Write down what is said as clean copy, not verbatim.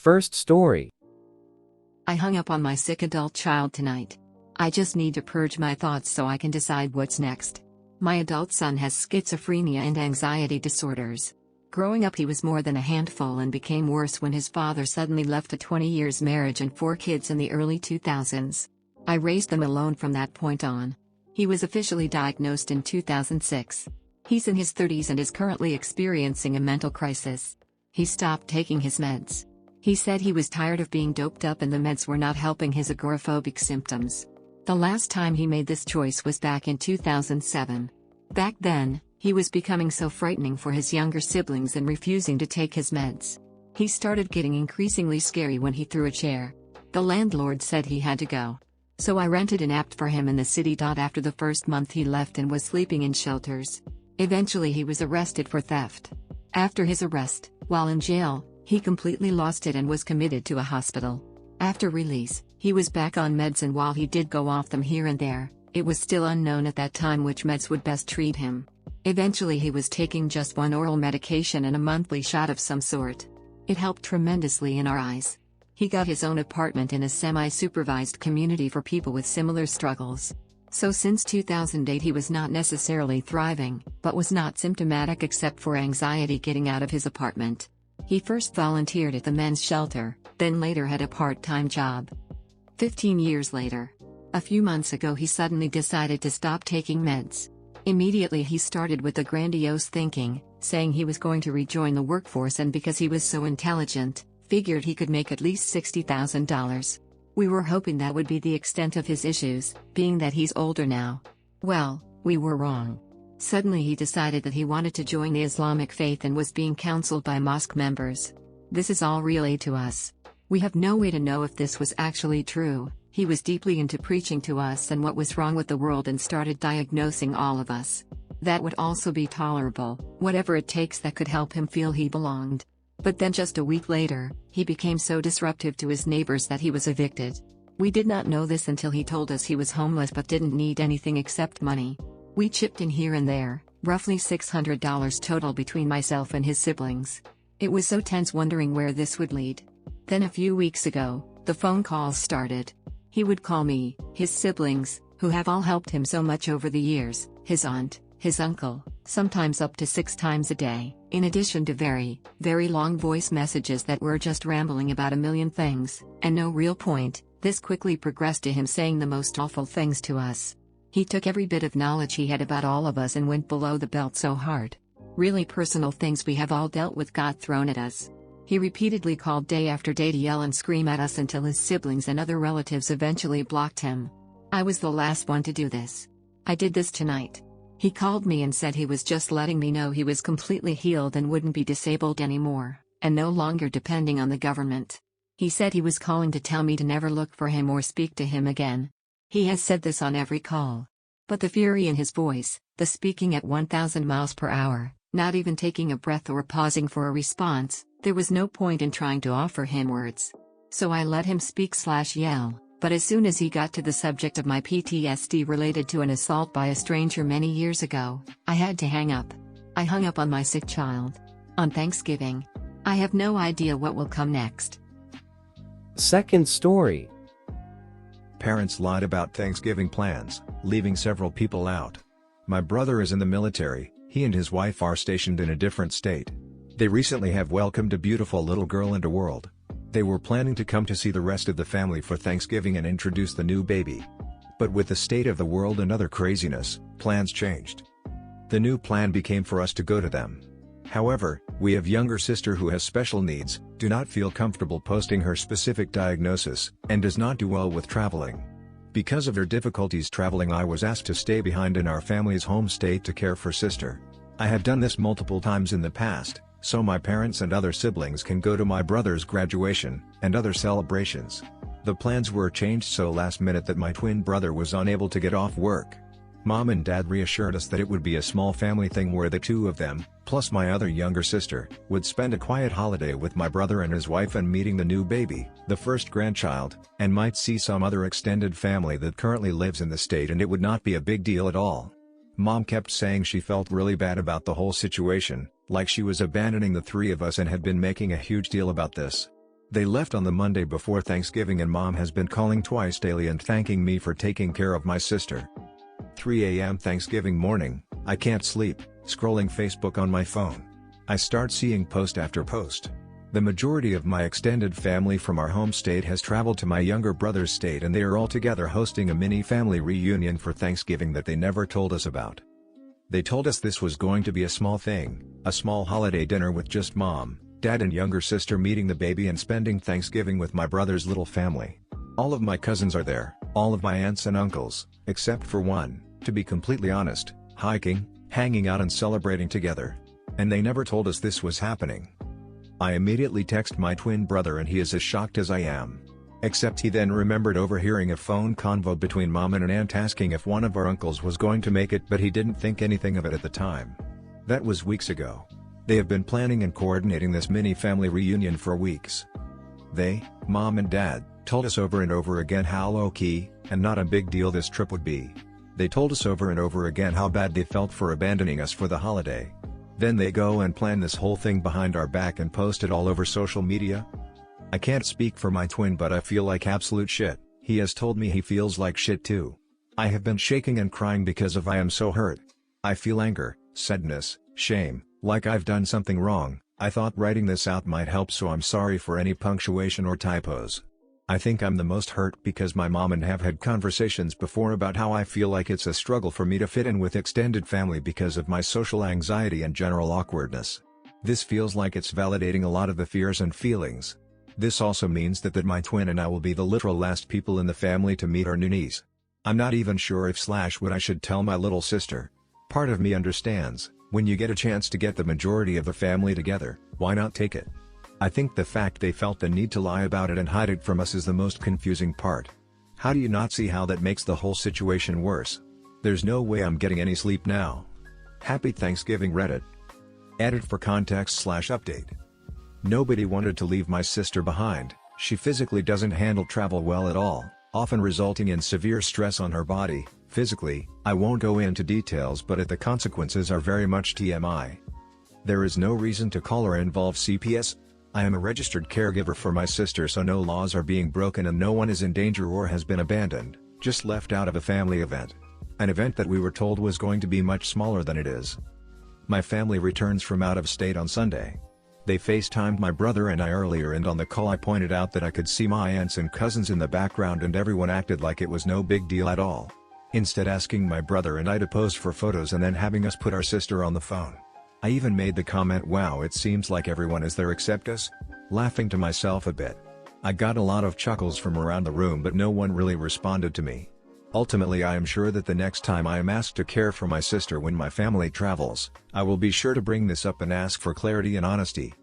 First story. I hung up on my sick adult child tonight. I just need to purge my thoughts so I can decide what's next. My adult son has schizophrenia and anxiety disorders. Growing up, he was more than a handful and became worse when his father suddenly left a 20 years marriage and 4 kids in the early 2000s. I raised them alone from that point on. He was officially diagnosed in 2006. He's in his 30s and is currently experiencing a mental crisis. He stopped taking his meds. He said he was tired of being doped up and the meds were not helping his agoraphobic symptoms. The last time he made this choice was back in 2007. Back then, he was becoming so frightening for his younger siblings and refusing to take his meds. He started getting increasingly scary when he threw a chair. The landlord said he had to go. So I rented an apt for him in the city. After the first month he left and was sleeping in shelters. Eventually he was arrested for theft. After his arrest, while in jail, he completely lost it and was committed to a hospital. After release, he was back on meds, and while he did go off them here and there, it was still unknown at that time which meds would best treat him. Eventually he was taking just one oral medication and a monthly shot of some sort. It helped tremendously in our eyes. He got his own apartment in a semi-supervised community for people with similar struggles. So since 2008 he was not necessarily thriving, but was not symptomatic except for anxiety getting out of his apartment. He first volunteered at the men's shelter, then later had a part-time job. 15 years later. A few months ago he suddenly decided to stop taking meds. Immediately he started with the grandiose thinking, saying he was going to rejoin the workforce and because he was so intelligent, figured he could make at least $60,000. We were hoping that would be the extent of his issues, being that he's older now. Well, we were wrong. Suddenly he decided that he wanted to join the Islamic faith and was being counseled by mosque members. This is all relayed to us. We have no way to know if this was actually true. He was deeply into preaching to us and what was wrong with the world and started diagnosing all of us. That would also be tolerable, whatever it takes that could help him feel he belonged. But then just a week later, he became so disruptive to his neighbors that he was evicted. We did not know this until he told us he was homeless but didn't need anything except money. We chipped in here and there, roughly $600 total between myself and his siblings. It was so tense wondering where this would lead. Then a few weeks ago, the phone calls started. He would call me, his siblings, who have all helped him so much over the years, his aunt, his uncle, sometimes up to 6 times a day, in addition to very, very long voice messages that were just rambling about a million things, and no real point. This quickly progressed to him saying the most awful things to us. He took every bit of knowledge he had about all of us and went below the belt so hard. Really personal things we have all dealt with got thrown at us. He repeatedly called day after day to yell and scream at us until his siblings and other relatives eventually blocked him. I was the last one to do this. I did this tonight. He called me and said he was just letting me know he was completely healed and wouldn't be disabled anymore, and no longer depending on the government. He said he was calling to tell me to never look for him or speak to him again. He has said this on every call. But the fury in his voice, the speaking at 1,000 miles per hour, not even taking a breath or pausing for a response, there was no point in trying to offer him words. So I let him speak/yell, but as soon as he got to the subject of my PTSD related to an assault by a stranger many years ago, I had to hang up. I hung up on my sick child. On Thanksgiving. I have no idea what will come next. Second story. Parents lied about Thanksgiving plans, leaving several people out. My brother is in the military. He and his wife are stationed in a different state. They recently have welcomed a beautiful little girl into the world. They were planning to come to see the rest of the family for Thanksgiving and introduce the new baby. But with the state of the world and other craziness, plans changed. The new plan became for us to go to them. However, we have younger sister who has special needs, do not feel comfortable posting her specific diagnosis, and does not do well with traveling. Because of her difficulties traveling, I was asked to stay behind in our family's home state to care for sister. I have done this multiple times in the past, so my parents and other siblings can go to my brother's graduation, and other celebrations. The plans were changed so last minute that my twin brother was unable to get off work. Mom and Dad reassured us that it would be a small family thing where the two of them, plus my other younger sister, would spend a quiet holiday with my brother and his wife and meeting the new baby, the first grandchild, and might see some other extended family that currently lives in the state, and it would not be a big deal at all. Mom kept saying she felt really bad about the whole situation, like she was abandoning the three of us and had been making a huge deal about this. They left on the Monday before Thanksgiving and Mom has been calling twice daily and thanking me for taking care of my sister. 3 a.m. Thanksgiving morning, I can't sleep, scrolling Facebook on my phone. I start seeing post after post. The majority of my extended family from our home state has traveled to my younger brother's state and they are all together hosting a mini family reunion for Thanksgiving that they never told us about. They told us this was going to be a small thing, a small holiday dinner with just Mom, Dad and younger sister meeting the baby and spending Thanksgiving with my brother's little family. All of my cousins are there, all of my aunts and uncles, except for one, to be completely honest, hiking, hanging out and celebrating together. And they never told us this was happening. I immediately text my twin brother and he is as shocked as I am. Except he then remembered overhearing a phone convo between Mom and an aunt asking if one of our uncles was going to make it, but he didn't think anything of it at the time. That was weeks ago. They have been planning and coordinating this mini family reunion for weeks. They, Mom and Dad, told us over and over again how low-key, and not a big deal this trip would be. They told us over and over again how bad they felt for abandoning us for the holiday. Then they go and plan this whole thing behind our back and post it all over social media? I can't speak for my twin but I feel like absolute shit. He has told me he feels like shit too. I have been shaking and crying because I am so hurt. I feel anger, sadness, shame, like I've done something wrong. I thought writing this out might help, so I'm sorry for any punctuation or typos. I think I'm the most hurt because my mom and have had conversations before about how I feel like it's a struggle for me to fit in with extended family because of my social anxiety and general awkwardness. This feels like it's validating a lot of the fears and feelings. This also means that my twin and I will be the literal last people in the family to meet our new niece. I'm not even sure if / what I should tell my little sister. Part of me understands, when you get a chance to get the majority of the family together, why not take it? I think the fact they felt the need to lie about it and hide it from us is the most confusing part. How do you not see how that makes the whole situation worse? There's no way I'm getting any sleep now. Happy Thanksgiving Reddit. Added for context / update. Nobody wanted to leave my sister behind. She physically doesn't handle travel well at all, often resulting in severe stress on her body. Physically, I won't go into details, but the consequences are very much TMI. There is no reason to call or involve CPS. I am a registered caregiver for my sister, so no laws are being broken and no one is in danger or has been abandoned, just left out of a family event. An event that we were told was going to be much smaller than it is. My family returns from out of state on Sunday. They FaceTimed my brother and I earlier, and on the call I pointed out that I could see my aunts and cousins in the background and everyone acted like it was no big deal at all. Instead asking my brother and I to pose for photos and then having us put our sister on the phone. I even made the comment, "Wow, it seems like everyone is there except us," laughing to myself a bit. I got a lot of chuckles from around the room but no one really responded to me. Ultimately, I am sure that the next time I am asked to care for my sister when my family travels, I will be sure to bring this up and ask for clarity and honesty.